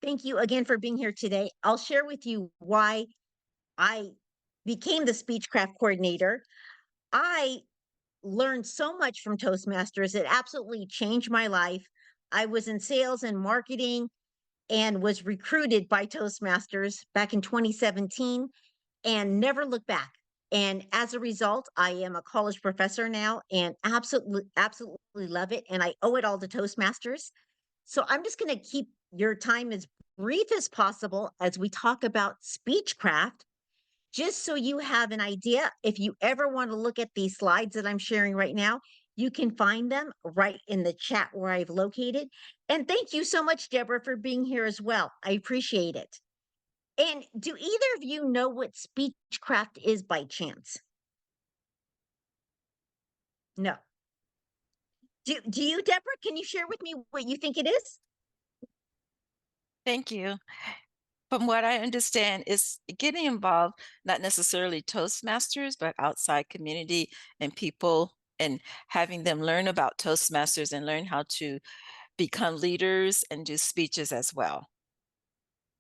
Thank you again for being here today. I'll share with you why I became the Speechcraft coordinator. I learned so much from Toastmasters. It absolutely changed my life. I was in sales and marketing and was recruited by Toastmasters back in 2017 and never looked back. And as a result, I am a college professor now and absolutely love it. And I owe it all to Toastmasters. So I'm just going to keep your time as brief as possible as we talk about Speechcraft, just so you have an idea. If you ever want to look at these slides that I'm sharing right now, you can find them right in the chat where I've located. And thank you so much, Deborah, for being here as well. I appreciate it. And do either of you know what Speechcraft is by chance? No. Do you, Deborah? Can you share with me what you think it is? Thank you. From what I understand, is getting involved, not necessarily Toastmasters, but outside community and people, and having them learn about Toastmasters and learn how to become leaders and do speeches as well.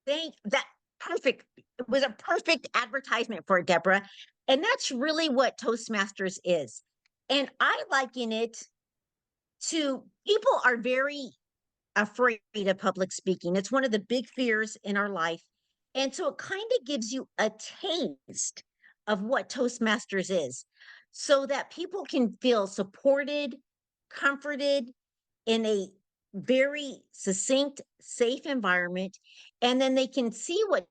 Thank that perfect. It was a perfect advertisement for it, Deborah. And that's really what Toastmasters is. And I liken it to people are very afraid of public speaking. It's one of the big fears in our life. And so it kind of gives you a taste of what Toastmasters is so that people can feel supported, comforted in a very succinct, safe environment. And then they can see what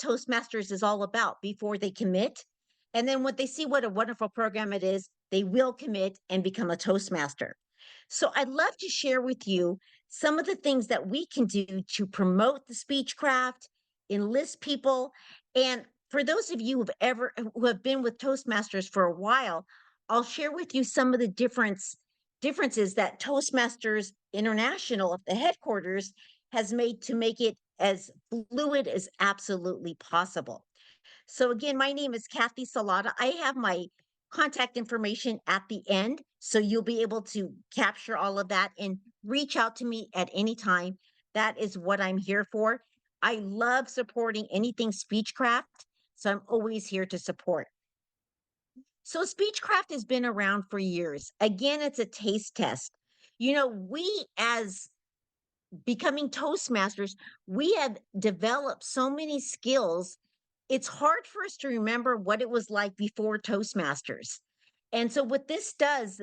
Toastmasters is all about before they commit. And then when they see what a wonderful program it is, they will commit and become a Toastmaster. So I'd love to share with you some of the things that we can do to promote the Speechcraft, enlist people. And for those of you who have been with Toastmasters for a while, I'll share with you some of the differences that Toastmasters International, the headquarters, has made to make it as fluid as absolutely possible. So again, my name is Kathy Salata. I have my contact information at the end, so you'll be able to capture all of that and reach out to me at any time. That is what I'm here for. I love supporting anything Speechcraft, so I'm always here to support. So Speechcraft has been around for years. Again, it's a taste test. We as becoming Toastmasters, we have developed so many skills. It's hard for us to remember what it was like before Toastmasters. And so what this does,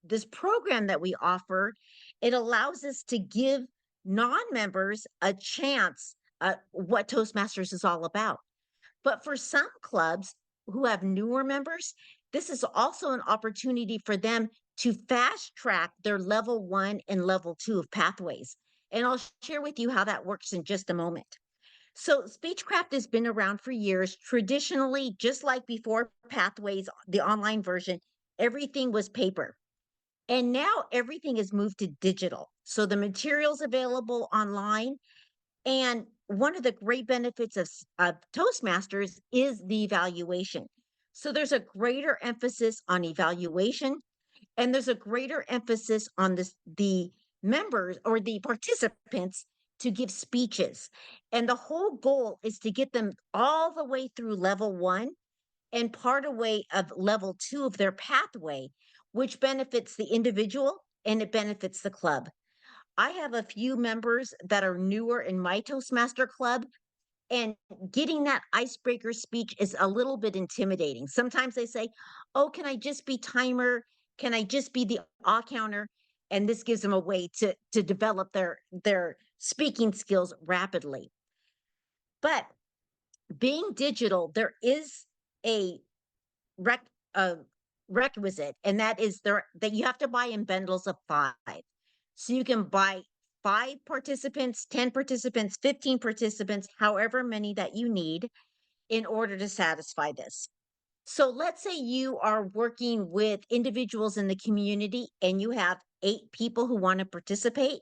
this program that we offer, it allows us to give non-members a chance at what Toastmasters is all about. But for some clubs who have newer members, this is also an opportunity for them to fast track their level one and level two of pathways. And I'll share with you how that works in just a moment. So, Speechcraft has been around for years. Traditionally, just like before Pathways, the online version, everything was paper. And now everything is moved to digital. So, the materials available online, and one of the great benefits of Toastmasters is the evaluation. So there's a greater emphasis on evaluation, and there's a greater emphasis on the members or the participants to give speeches. And the whole goal is to get them all the way through level one and part of way of level two of their pathway, which benefits the individual and it benefits the club. I have a few members that are newer in my Toastmaster club, and getting that icebreaker speech is a little bit intimidating. Sometimes they say, "Oh, can I just be timer? Can I just be the counter?" And this gives them a way to develop their speaking skills rapidly. But being digital, there is a rec a requisite, and that is that you have to buy in bundles of 5. So you can buy 5 participants, 10 participants, 15 participants, however many that you need in order to satisfy this. So let's say you are working with individuals in the community and you have 8 people who want to participate.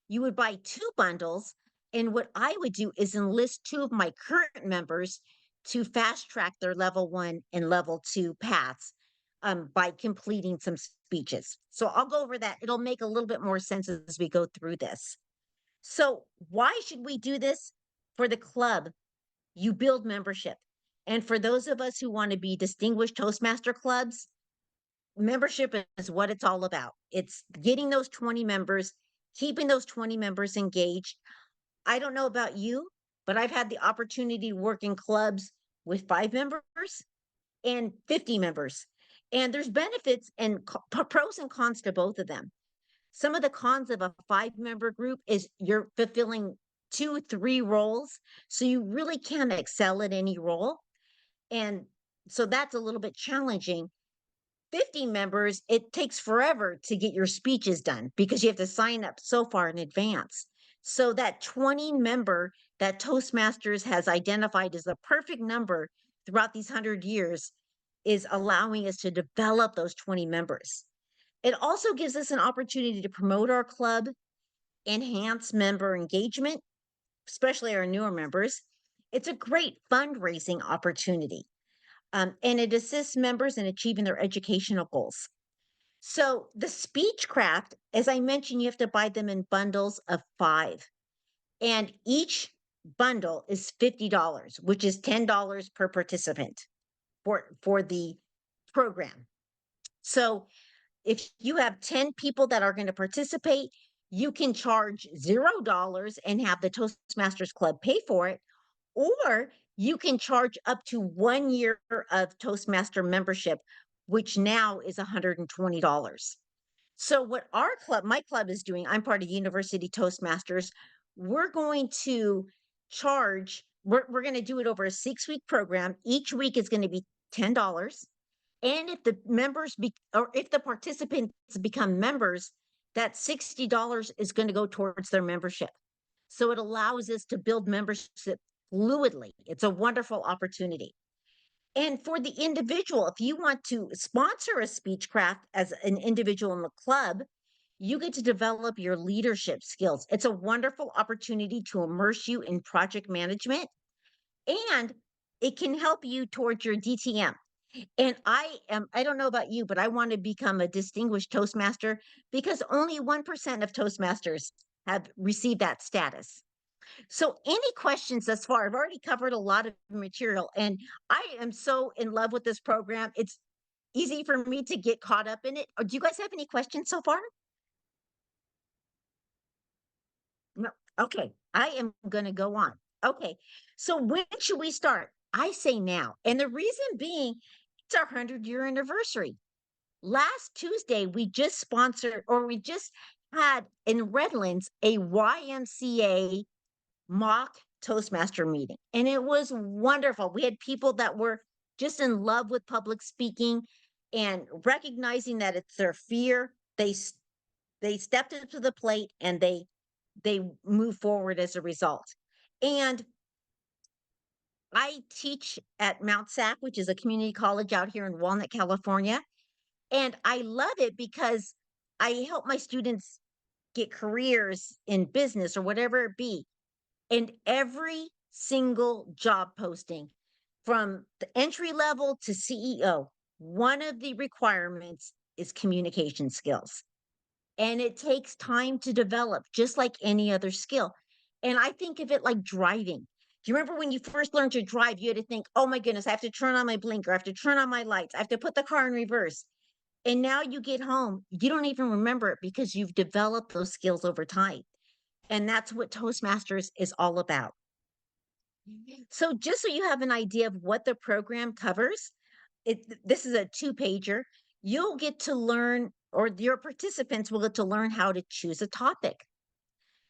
You would buy 2 bundles, and what I would do is enlist 2 of my current members to fast track their level 1 and level 2 paths, by completing some speeches. So I'll go over that. It'll make a little bit more sense as we go through this. So, why should we do this? For the club, you build membership. And for those of us who want to be distinguished Toastmaster clubs, membership is what it's all about. It's getting those 20 members, keeping those 20 members engaged. I don't know about you, but I've had the opportunity to work in clubs with 5 members and 50 members. And there's benefits and pros and cons to both of them. Some of the cons of a 5 member group is you're fulfilling 2, 3 roles. So you really can't excel at any role. And so that's a little bit challenging. 50 members, it takes forever to get your speeches done because you have to sign up so far in advance. So that 20 member that Toastmasters has identified as the perfect number throughout these 100 years is allowing us to develop those 20 members. It also gives us an opportunity to promote our club, enhance member engagement, especially our newer members. It's a great fundraising opportunity, and it assists members in achieving their educational goals. So, the Speechcraft, as I mentioned, you have to buy them in bundles of 5, and each bundle is $50, which is $10 per participant for the program. So, if you have 10 people that are going to participate, you can charge $0 and have the Toastmasters Club pay for it, or you can charge up to 1 year of Toastmaster membership, which now is $120. So, what my club is doing, I'm part of University Toastmasters. We're going to we're going to do it over a 6 week program. Each week is going to be $10. And if the or if the participants become members, that $60 is going to go towards their membership. So it allows us to build membership fluidly. It's a wonderful opportunity. And for the individual, if you want to sponsor a Speechcraft as an individual in the club, you get to develop your leadership skills. It's a wonderful opportunity to immerse you in project management, and it can help you towards your DTM. And I don't know about you, but I want to become a distinguished Toastmaster because only 1% of Toastmasters have received that status. So, any questions thus far? I've already covered a lot of material, and I am so in love with this program. It's easy for me to get caught up in it. Do you guys have any questions so far? No. Okay, I am going to go on. Okay, so when should we start? I say now. And the reason being, it's our 100-year anniversary. Last Tuesday, we just had in Redlands a YMCA mock Toastmaster meeting. And it was wonderful. We had people that were just in love with public speaking and recognizing that it's their fear. They stepped up to the plate and they move forward as a result. And I teach at Mount SAC, which is a community college out here in Walnut, California. And I love it because I help my students get careers in business or whatever it be. And every single job posting, from the entry level to CEO, one of the requirements is communication skills. And it takes time to develop, just like any other skill. And I think of it like driving. Do you remember when you first learned to drive, you had to think, oh my goodness, I have to turn on my blinker, I have to turn on my lights, I have to put the car in reverse. And now you get home, you don't even remember it because you've developed those skills over time. And that's what Toastmasters is all about. So, just so you have an idea of what the program covers, this is a 2 pager. You'll get to learn, or your participants will get to learn how to choose a topic.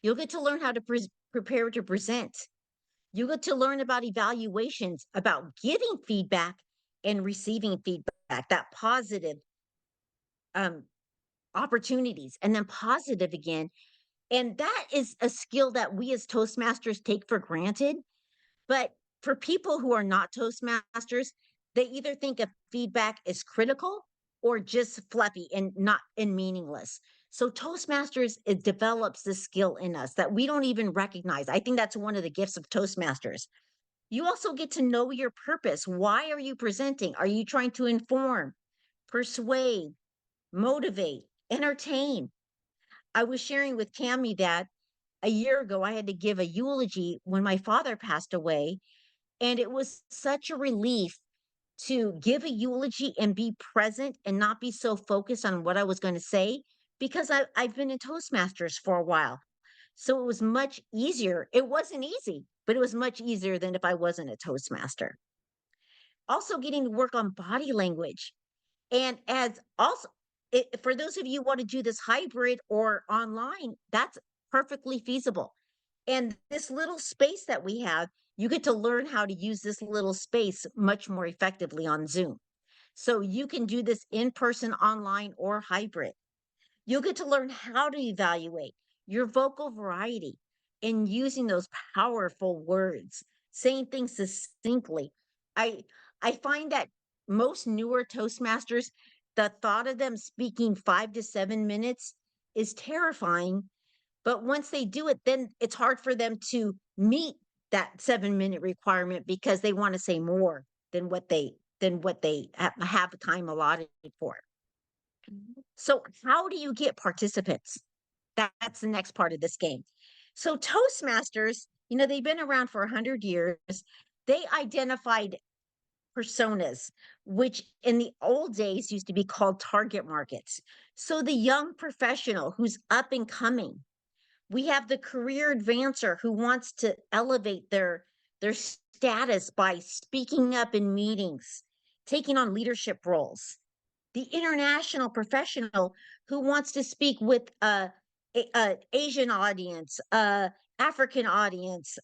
You'll get to learn how to prepare to present. You get to learn about evaluations, about giving feedback and receiving feedback, that positive um, opportunities, and then positive again. And that is a skill that we as Toastmasters take for granted. But for people who are not Toastmasters, they either think of feedback as critical or just fluffy and meaningless. So Toastmasters, it develops this skill in us that we don't even recognize. I think that's one of the gifts of Toastmasters. You also get to know your purpose. Why are you presenting? Are you trying to inform, persuade, motivate, entertain? I was sharing with Cami that a year ago, I had to give a eulogy when my father passed away. And it was such a relief to give a eulogy and be present and not be so focused on what I was going to say because I've been in Toastmasters for a while. So it was much easier. It wasn't easy, but it was much easier than if I wasn't a Toastmaster. Also, getting to work on body language. And as also, for those of you who want to do this hybrid or online, that's perfectly feasible. And this little space that we have, you get to learn how to use this little space much more effectively on Zoom. So you can do this in person, online, or hybrid. You'll get to learn how to evaluate your vocal variety in using those powerful words, saying things succinctly. I I find that most newer Toastmasters, the thought of them speaking 5 to 7 minutes is terrifying. But once they do it, then it's hard for them to meet that 7 minute requirement because they want to say more than what they have time allotted for. So, how do you get participants? That's the next part of this game. So, Toastmasters, they've been around for 100 years. They identified personas, which in the old days used to be called target markets. So, the young professional who's up and coming. We have the career advancer who wants to elevate their status by speaking up in meetings, taking on leadership roles, the international professional who wants to speak with a Asian audience, African audience,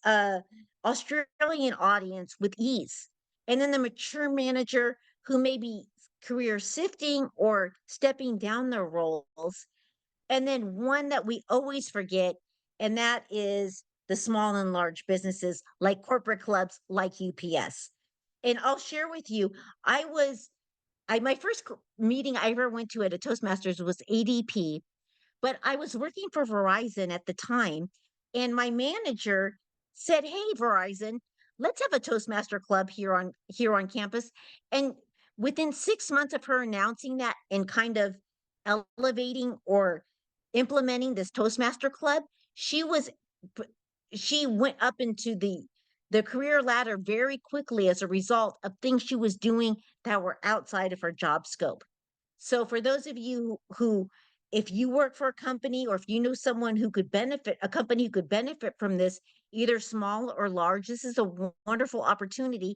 Australian audience with ease, and then the mature manager who may be career sifting or stepping down their roles, and then one that we always forget, and that is the small and large businesses like corporate clubs like UPS. And I'll share with you, I was my first meeting I ever went to at a Toastmasters was ADP, but I was working for Verizon at the time, and my manager said, "Hey, Verizon, let's have a Toastmaster club here on campus." And within 6 months of her announcing that and kind of elevating or implementing this Toastmaster club, she was p- she went up into the career ladder very quickly as a result of things she was doing that were outside of her job scope. So for those of you who if you work for a company or if you know someone who could benefit, a company who could benefit from this, either small or large, this is a wonderful opportunity.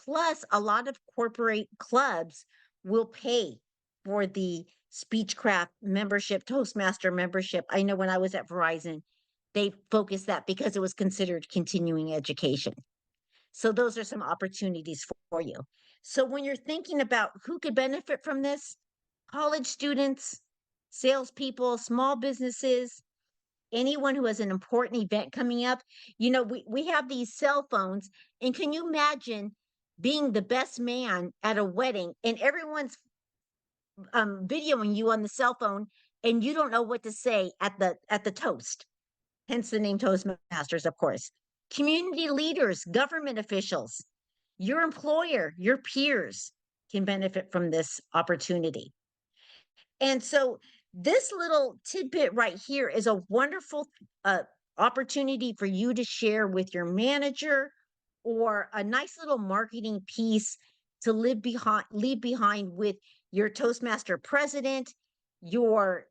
Plus, a lot of corporate clubs will pay for the Speechcraft membership, Toastmaster membership. I know when I was at Verizon, they focused that because it was considered continuing education. So those are some opportunities for you. So when you're thinking about who could benefit from this, college students, salespeople, small businesses, anyone who has an important event coming up, we have these cell phones. And can you imagine being the best man at a wedding and everyone's videoing you on the cell phone and you don't know what to say at the toast? Hence the name Toastmasters, of course. Community leaders, government officials, your employer, your peers can benefit from this opportunity. And so, this little tidbit right here is a wonderful opportunity for you to share with your manager or a nice little marketing piece to leave behind with your Toastmaster president, your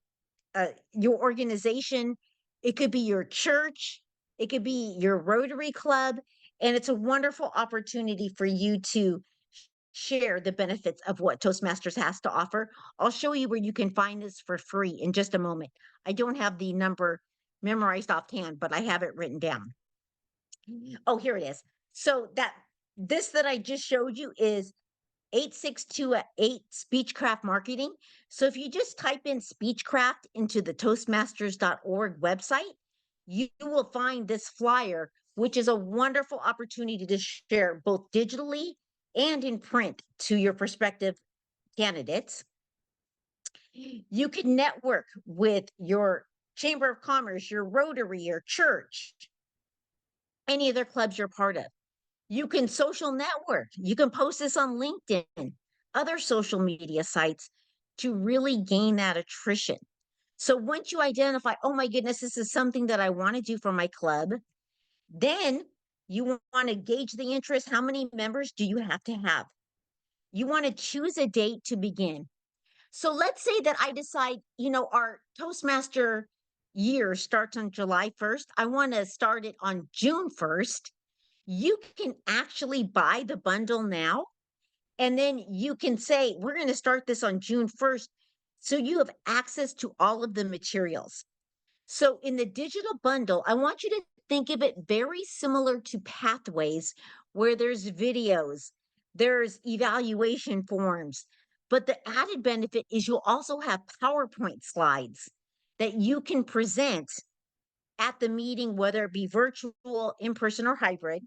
your organization. It could be your church, it could be your Rotary Club, and it's a wonderful opportunity for you to share the benefits of what Toastmasters has to offer. I'll show you where you can find this for free in just a moment. I don't have the number memorized offhand, but I have it written down. Oh, here it is. So that I just showed you is 8628 Speechcraft Marketing. So if you just type in Speechcraft into the Toastmasters.org website, you will find this flyer, which is a wonderful opportunity to share both digitally and in print to your prospective candidates. You can network with your Chamber of Commerce, your Rotary, your church, any other clubs you're part of. You can social network. You can post this on LinkedIn, other social media sites to really gain that attrition. So once you identify, oh my goodness, this is something that I want to do for my club, then you want to gauge the interest. How many members do you have to have? You want to choose a date to begin. So let's say that I decide, our Toastmaster year starts on July 1st. I want to start it on June 1st. You can actually buy the bundle now, and then you can say, we're going to start this on June 1st. So you have access to all of the materials. So in the digital bundle, I want you to think of it very similar to Pathways, where there's videos, there's evaluation forms, but the added benefit is you'll also have PowerPoint slides that you can present at the meeting, whether it be virtual, in person, or hybrid.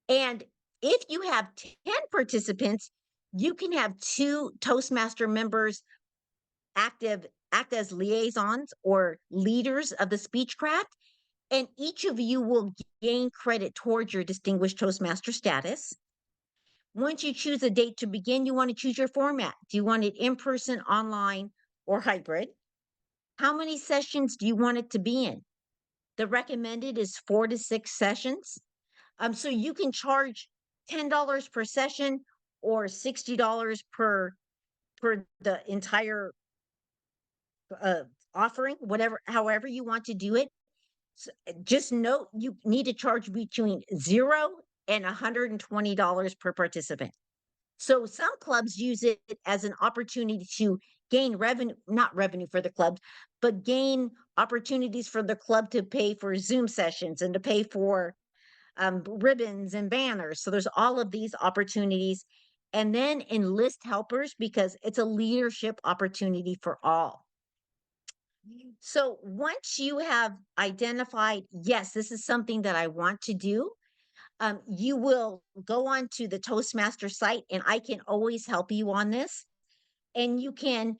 And if you have 10 participants, you can have two Toastmaster members act as liaisons or leaders of the Speechcraft, and each of you will gain credit towards your distinguished Toastmaster status. Once you choose a date to begin, you want to choose your format. Do you want it in person, online, or hybrid? How many sessions do you want it to be in? The recommended is 4 to 6 sessions. So you can charge $10 per session or $60 per the entire offering, however you want to do it. Just note you need to charge between $0 and $120 per participant. So some clubs use it as an opportunity to gain revenue, not revenue for the club, but gain opportunities for the club to pay for Zoom sessions and to pay for ribbons and banners. So there's all of these opportunities. And then enlist helpers because it's a leadership opportunity for all. So once you have identified, yes, this is something that I want to do, you will go on to the Toastmaster site, and I can always help you on this. And you can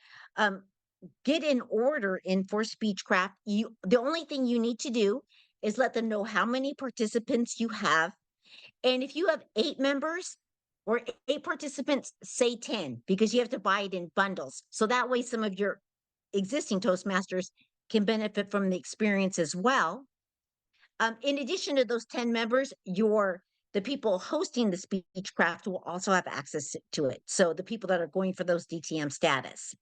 get an order in for Speechcraft. The only thing you need to do is let them know how many participants you have. And if you have 8 members or 8 participants, say 10, because you have to buy it in bundles. So that way some of your existing Toastmasters can benefit from the experience as well. In addition to those 10 members, the people hosting the Speechcraft will also have access to it. So the people that are going for those DTM status.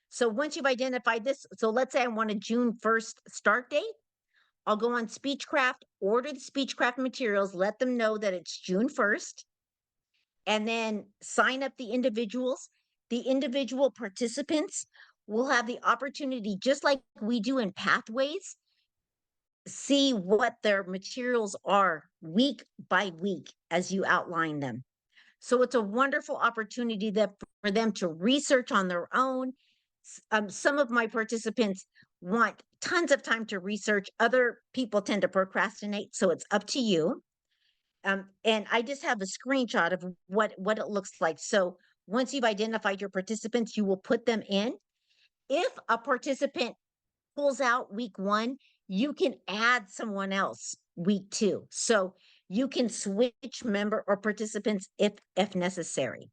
So once you've identified this, so let's say I want a June 1st start date. I'll go on Speechcraft, order the Speechcraft materials, let them know that it's June 1st, and then sign up the individuals. The individual participants will have the opportunity, just like we do in Pathways, see what their materials are week by week as you outline them. So it's a wonderful opportunity for them to research on their own. Some of my participants want tons of time to research. Other people tend to procrastinate, so it's up to you. And I just have a screenshot of what it looks like. So once you've identified your participants, you will put them in. If a participant pulls out week 1, you can add someone else week 2. So you can switch member or participants if necessary.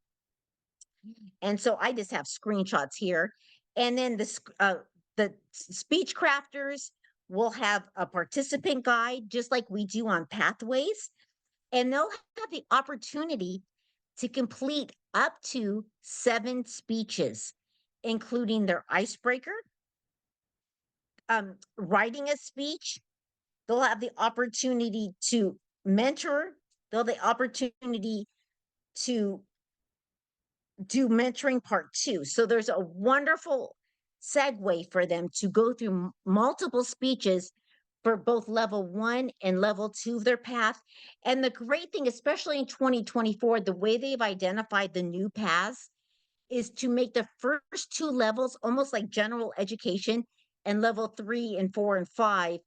And so I just have screenshots here. And then the speech crafters will have a participant guide, just like we do on Pathways. And they'll have the opportunity to complete up to 7 speeches, including their icebreaker, writing a speech. They'll have the opportunity to mentor. They'll have the opportunity to do mentoring part 2. So there's a wonderful segue for them to go through multiple speeches for both level 1 and level 2 of their path. And the great thing, especially in 2024, the way they've identified the new paths is to make the first 2 levels almost like general education, and level 3 and 4 and 5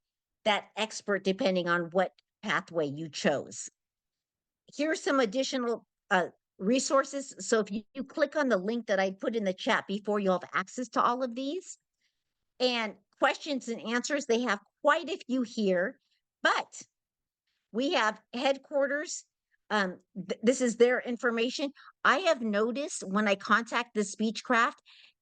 that expert, depending on what pathway you chose. Here's some additional resources. So if you click on the link that I put in the chat before, you'll have access to all of these. And questions and answers, they have quite a few here, but we have headquarters. This is their information. I have noticed when I contact the Speechcraft,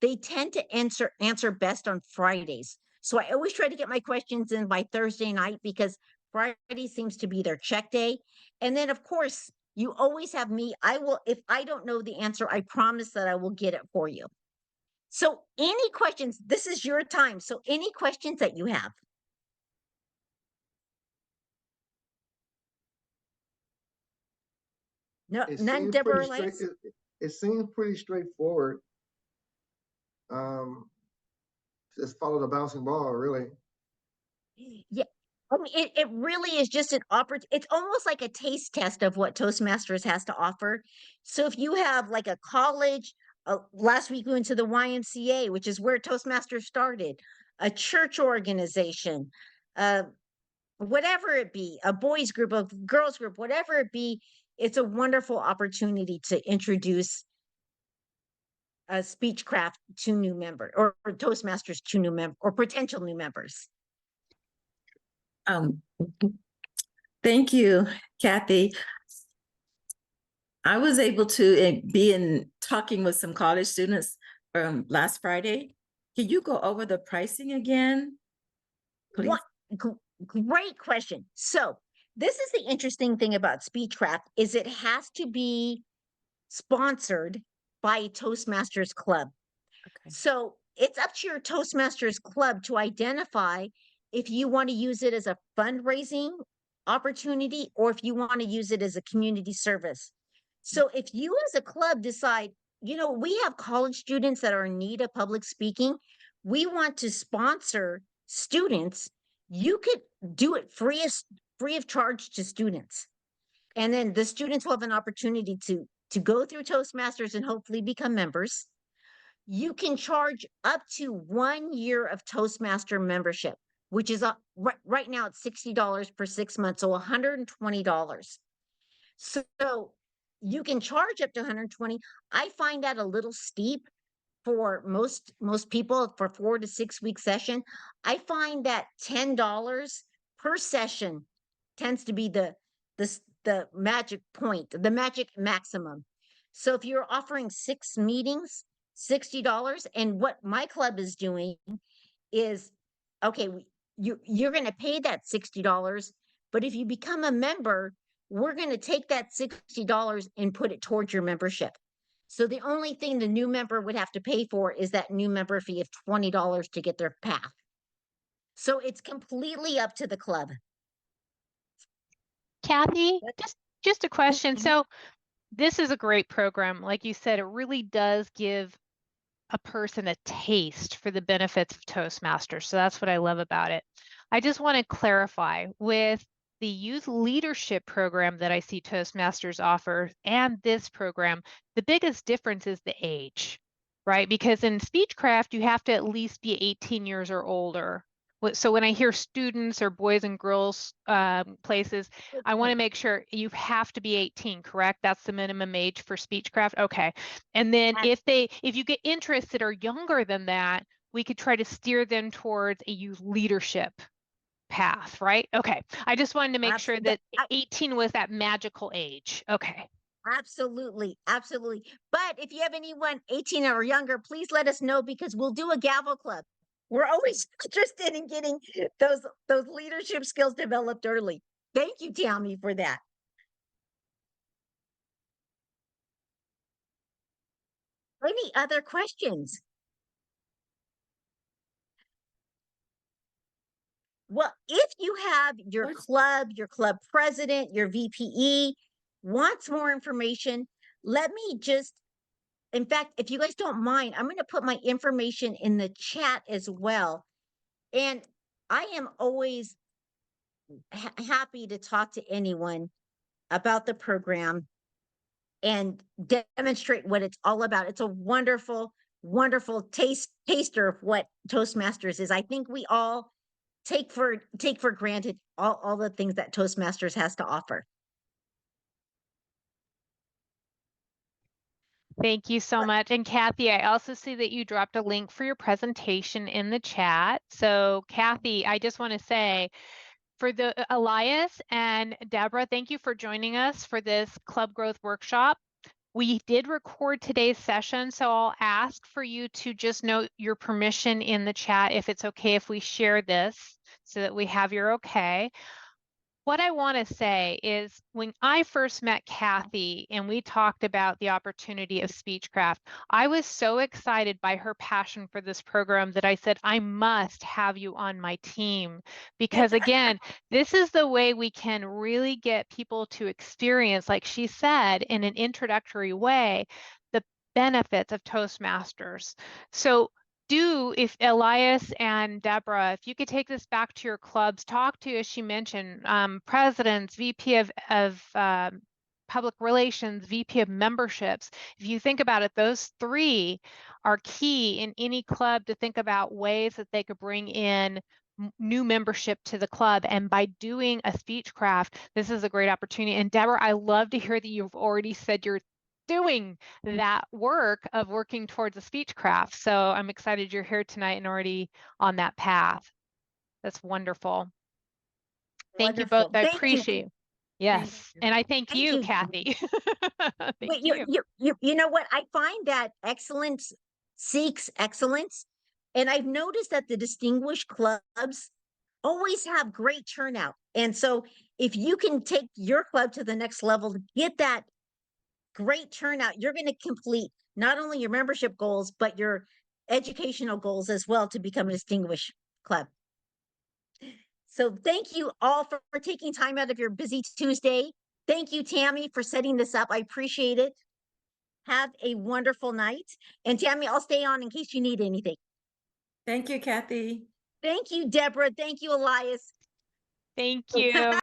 they tend to answer best on Fridays. So I always try to get my questions in by Thursday night because Friday seems to be their check day. And then, of course, you always have me. I will, if I don't know the answer, I promise that I will get it for you. So, any questions? This is your time. So, any questions that you have? No, It none, seems pretty Deborah straight. Elias? It seems pretty straightforward. Just follow the bouncing ball, really. Yeah. I mean, it really is just an it's almost like a taste test of what Toastmasters has to offer. So if you have like a college, last week we went to the YMCA, which is where Toastmasters started, a church organization, uh, whatever it be, a boys group, a girls group, whatever it be, it's a wonderful opportunity to introduce a Speechcraft to new members or Toastmasters to new members or potential new members. Um, thank you, Kathy. I was able to be in talking with some college students last Friday. Can you go over the pricing again, please? What great question. So this is the interesting thing about Speechcraft is it has to be sponsored by a Toastmasters club. Okay. So it's up to your Toastmasters club to identify if you want to use it as a fundraising opportunity or if you want to use it as a community service. So if you as a club decide, we have college students that are in need of public speaking, we want to sponsor students, you could do it free of charge to students. And then the students will have an opportunity to go through Toastmasters and hopefully become members. You can charge up to 1 year of Toastmaster membership, which is right now it's $60 per 6 months, so $120. So you can charge up to 120. I find that a little steep for most people for 4 to 6 week session. I find that $10 per session tends to be the magic point, the magic maximum. So if you're offering 6 meetings, $60, and what my club is doing is okay, you're going to pay that $60, but if you become a member, we're going to take that $60 and put it towards your membership. So the only thing the new member would have to pay for is that new member fee of $20 to get their path. So it's completely up to the club. Kathy, just a question. Mhm. So this is a great program. Like you said, it really does give a person a taste for the benefits of Toastmasters. So that's what I love about it. I just want to clarify with the youth leadership program that I see Toastmasters offer and this program, the biggest difference is the age, right? Because in Speechcraft, you have to at least be 18 years or older. So when I hear students or boys and girls places, I want to make sure you have to be 18, correct? That's the minimum age for Speechcraft. Okay. And then if you get interests that are younger than that, we could try to steer them towards a youth leadership path, right? Okay. I just wanted to make sure that 18 was that magical age. Okay. Absolutely. Absolutely. But if you have anyone 18 or younger, please let us know because we'll do a gavel club. We're always interested in getting those leadership skills developed early. Thank you, Tammy, for that. Any other questions? Well, if you have your club president, your VPE wants more information, let me just, in fact, if you guys don't mind, I'm going to put my information in the chat as well. And I am always happy to talk to anyone about the program and demonstrate what it's all about. It's a wonderful, wonderful taster of what Toastmasters is. I think we all take for granted all the things that Toastmasters has to offer. Thank you so much. And Kathy, I also see that you dropped a link for your presentation in the chat. So Kathy, I just want to say for the Elias and Deborah, thank you for joining us for this club growth workshop. We did record today's session, so I'll ask for you to just note your permission in the chat if it's okay if we share this so that we have your okay. What I want to say is when I first met Kathy and we talked about the opportunity of Speechcraft, I was so excited by her passion for this program that I said, I must have you on my team. Because again, this is the way we can really get people to experience, like she said, in an introductory way, the benefits of Toastmasters. So if Elias and Deborah, if you could take this back to your clubs, talk to, as she mentioned, presidents, VP of public relations, VP of memberships. If you think about it, those three are key in any club to think about ways that they could bring in new membership to the club. And by doing a Speechcraft, this is a great opportunity. And Deborah, I love to hear that you've already said you're doing that work of working towards a Speechcraft. So I'm excited you're here tonight and already on that path. That's wonderful. Thank you both. Wonderful. I Thank you. appreciate. Yes. you. And I thank Thank you, you. Kathy. Thank But you. you know what? I find that excellence seeks excellence. And I've noticed that the distinguished clubs always have great turnout. And so if you can take your club to the next level to get that great turnout, you're going to complete not only your membership goals, but your educational goals as well to become a distinguished club. So thank you all for taking time out of your busy Tuesday. Thank you, Tammy, for setting this up. I appreciate it. Have a wonderful night. And Tammy, I'll stay on in case you need anything. Thank you, Kathy. Thank you, Deborah. Thank you, Elias. Thank you.